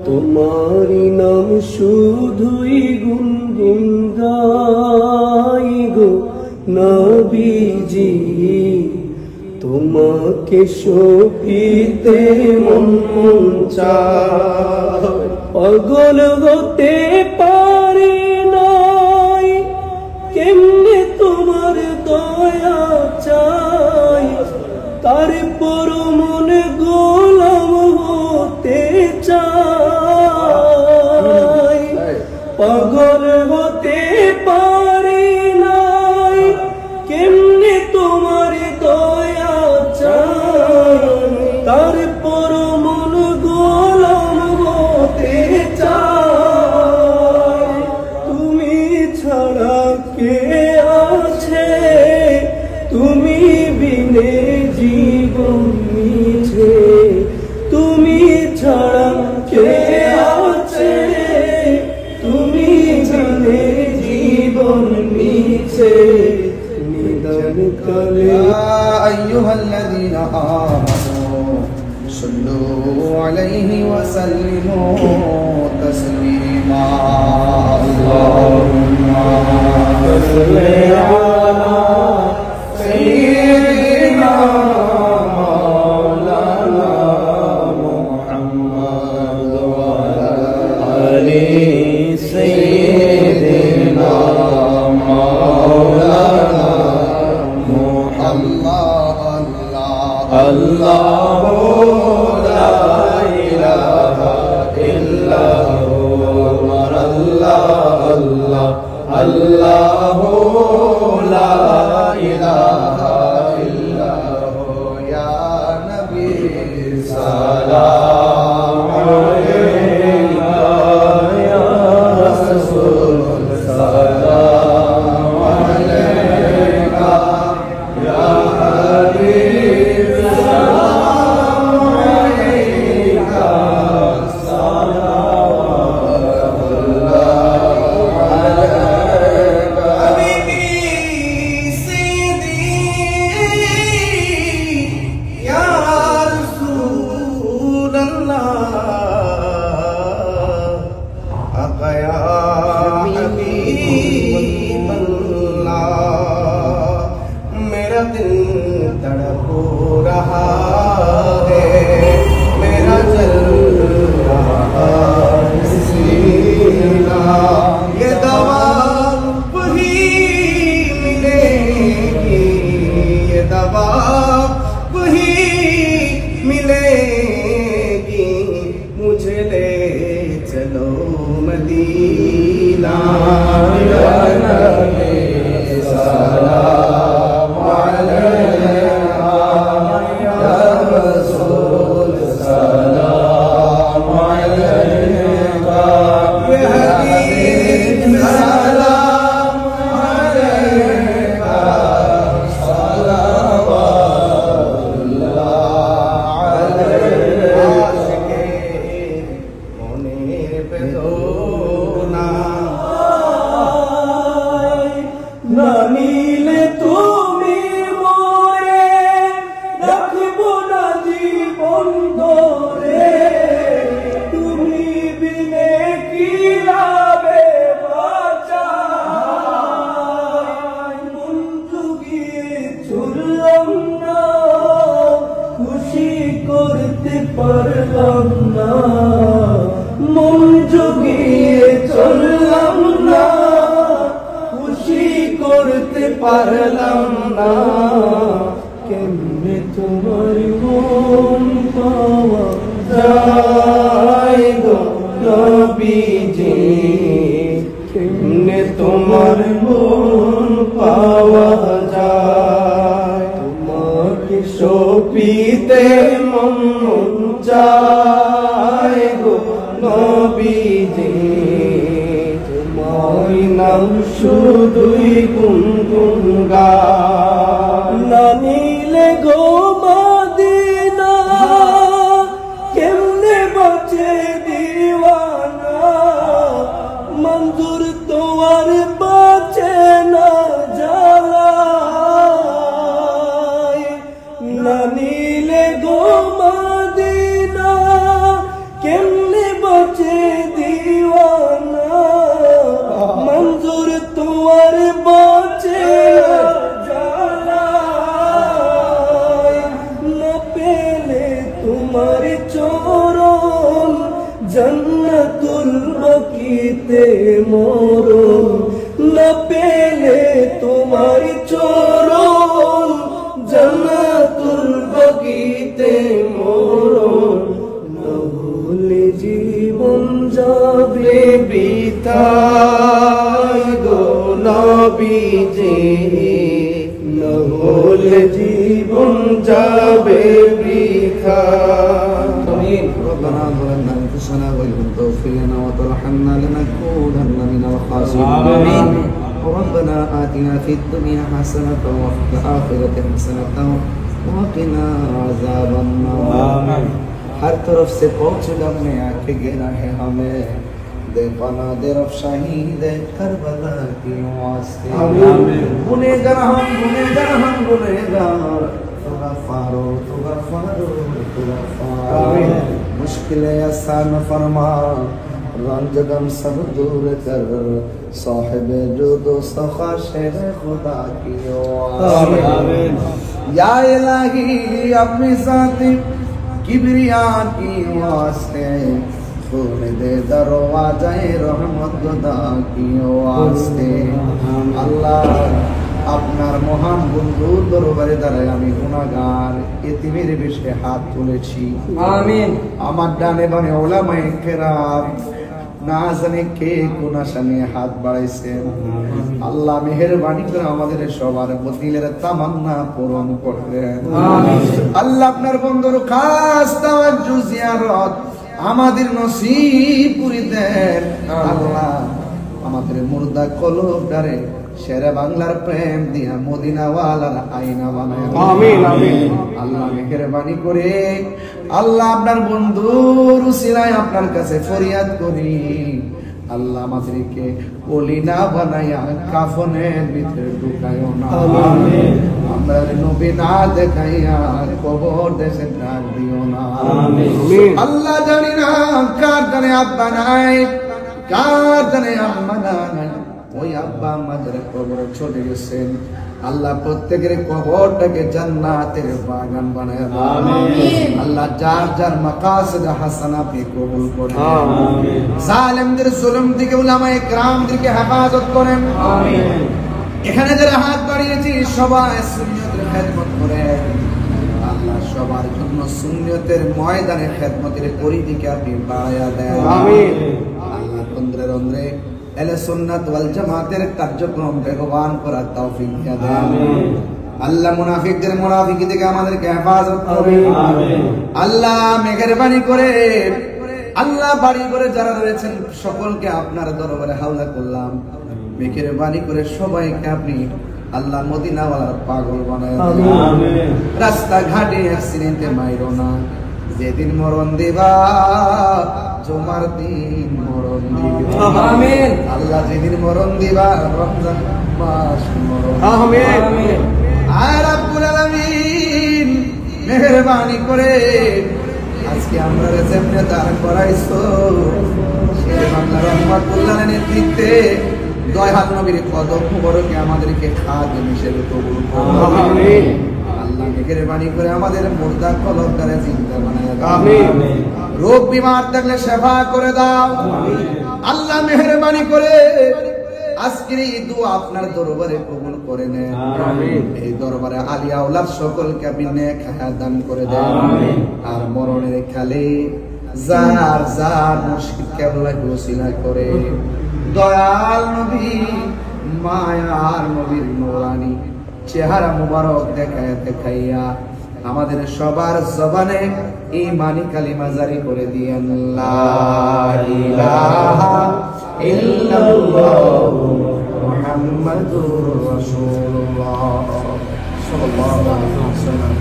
তোমারি নাম শুধুই গুনগুন গাই গো নবীজি, তোমাকে শোভিতে মন চায়। পাগল হতে পারে নাই, কেমনে তোমার দয়া চাই, তারপর মন গোলাম হতে চাই। পাগল হতে পারে নাই, কেমনে তোমার দয়া চাই, তারপর মন গোলাম হতে চাই। তুমি ছাড়া কে আছে, তুমি বিনে জীবন মিছে, তুমি ছাড়া কে আছে, তুমি বিনে জীবন মিছে। নিদান কালে আইয়ুহাল্লাযীনা আমানু সাল্লু আলাইহি ওয়া সাল্লিমু তাসলিমা। আল্লাহুম্মা সাল্লি আলা সাইয়্যিদিনা মাওলানা মুহাম্মদ ওয়া আলি সাইয়্যিদিনা মাওলানা মুহাম্মদ। আল্লাহু লা ইলাহা ইল্লাহু আল্লাহ, আল্লাহু লা ইলাহা ইল্লাহু। ইয়া নবী সালাম আলাইকা, ইয়া রাসূল সালাম আলাইকা, ইয়া হাবিব সালাম আলাইকা, সালাওয়াতুল্লাহ আলাইকা। হাবিবি সিদি ইয়া রাসূলুল্লাহ, আকা ইয়া হাবিবাল্লাহ। मेरा दिल तड़प रहा है, मेरा जल रहा है सीना। ये दवा वही मिलेगी, ये दवा वही मिलेगी, मुझे ले चलो मदीना। या नबी सलाम अलैका, या रसूल सलाम अलैका, या हबीब सलाम अलैका, सलावतुल्लाह अलैका। मोनेर पे दोना না নিলে তুমি মোরে, রাখবো না জীবন ধরে, তুমি বিনে কি লাভে বাঁচাই। মন জুগিয়ে চললাম না, খুশি করতে পারলাম না, মন জুগিয়ে চললাম না, করতে পারলাম না। কেমনে তোমার মন পাওয়া যায় গো নবীজি, কেমনে তোমার মন পাওয়া যায়। তোমাকে শোভিতে মন চায় গো নবীজি, তোমারি নাম শুধুই গুনগুন গাই। না নিলে গো মদিনা, কেমনে বাঁচে দিওয়ানা, মঞ্জুর তোমার বাঁচে না জ্বালায়। না নিলে গো মদিনা, কেমনে বাঁচে বগিতে মরণ, না পেলে তোমার চরণ, জান্নাতুল বগিতে মরণ, না হলে জীবন যাবে বৃথায় গো নবীজি, না হলে জীবন যাবে বৃথায়। ربنا ظلمنا انفسنا وان لم تغفر لنا وترحمنا لنكونن من الخاسرين. ربنا آتنا في الدنيا حسنة وفي الآخرة حسنة وقنا عذاب النار. हर तरफ से पहुंच हमने आके गिरा है हमें, दे पना दे रब शहीद करबला की वास्ते। गुनेगार हम गुनेगार, तू गफारो मुश्किलें आसान फरमा, रंज गम सब दूर कर, साहिब जुद सखा शेर खुदा की वास्ते। या इलाही अपनी साथी किबरिया की वास्ते, खोल दे दरवाज़े रहमत खुदा की वास्ते। अल्लाह আপনার মহান বন্ধুর দরবারে দাঁড়ায় আমি গুনাহগার এতিমের বেশে হাত তুলেছি। আমিন। আমার ডানে বামে উলামায়ে কেরাম না জানে কে কোন আশা নিয়ে হাত বাড়াইছেন। আল্লাহ মেহেরবানি করে আমাদের সবার দিলের তামান্না পূরণ করবেন। আমিন। আল্লাহ আপনার বন্ধুর খাস তাওয়াজ্জু জিয়ারত আমাদের নসিব করে দেন। আল্লাহ আমাদের মুর্দা কলব ডারে শেরে বাংলার প্রেম দিয়া মদিনাওয়ালার আয়না বানায়। আমিন আমিন। আল্লাহ মেহেরবানি করে আল্লাহ আপনার বন্ধুর উসিলায় আপনার কাছে ফরিয়াদ করি, আল্লাহ আমাদেরকে ওলি না বানায়া কাফনের ভিতরে ঢুকায়ও না। আমিন। আমরা নবী না দেখাইয়া কবর দেশে ডাক দিও না। আমিন। আল্লাহ জানি না কার জানে আব্বা নাই, কার জানে আম্মা নাই, ওই আব্বা আমাদের কবরে চলে গেছেন। আল্লাহ প্রত্যেকের কবরটাকে জান্নাতের বাগান বানায় দাও। আমিন। আল্লাহ যার যার মাকাসিদ হাসানা আপনি কবুল করেন। আমিন। জালেমদের জুলুম থেকে উলামায়ে কেরামদেরকে হেফাজত করেন। আমিন। এখানে যারা হাত বাড়িয়েছি সবাই সুন্নতের খেদমত করেন। আল্লাহ সবার জন্য সুন্নতের ময়দানে খেদমতের পরিধিকে আপনি বাড়ায়া দেন। আমিন। আল্লাহ রন্ধ্রে রন্ধ্রে এলে সুন্নাত ওয়াল জামাতের কার্যক্রম বেগবান করার তৌফিক দেন। আমিন। আল্লাহ মুনাফিকদের মুনাফিকি থেকে আমাদেরকে হেফাজত করুন। আমিন। আল্লাহ মেহেরবানি করে আল্লাহ বাড়ি করে যারা রয়েছেন সকলকে আপনার দরবারে হাওলা করলাম, মেহেরবানি করে সবাইকে আপনি আল্লাহ মদিনাওয়ালার পাগল বানায় দেন। আমিন। রাস্তা ঘাটে অ্যাক্সিডেন্টে মাইরো না, যেদিন মরণ দিবা জুমার দিন মরণ দিবা। আমিন। আল্লাহ যেদিন মরণ দিবা রমজান মাস মরণ। আমিন। আর রব্বুল আলামিন মেহেরবানি করে আজকে আমরা যেমনে দাঁড় করাইছো শেরে বাংলা রহমাতুল্লাহর নেতৃত্বে দয়াল নবীর কদম মুবারকে আমাদেরকে খাদেম হিসেবে কবুল করুন। আমিন। আল্লাহ মেহেরবানি করে আমাদের মুর্দা কলবটারে জিন্দা বানায় দাও। আমিন। রোগ বিমার থাকলে সেবা করে দাও। আমিন। আল্লাহ মেহেরবানি করে আজকের এই দোয়া আপনার দরবারে কবুল করে নেন। আমিন। এই দরবারে আলিয়া আওলাদ সকলকে আপনি নেক হায়াত দান করে দেন। আমিন। আর মরণের কালে যার যার মুশকিল কেবলাকে ওসিলা করে দয়াল নবী মায়ার নবীর নূরানি চেহারা মুবারক দেখাইয়া আমাদের সবার জবানে ঈমানি কালিমা জারি করে দিয়েন। লা ইলাহা ইল্লাল্লাহু মুহাম্মাদুর রাসূলুল্লাহ সাল্লাল্লাহু আলাইহি ওয়াসাল্লাম।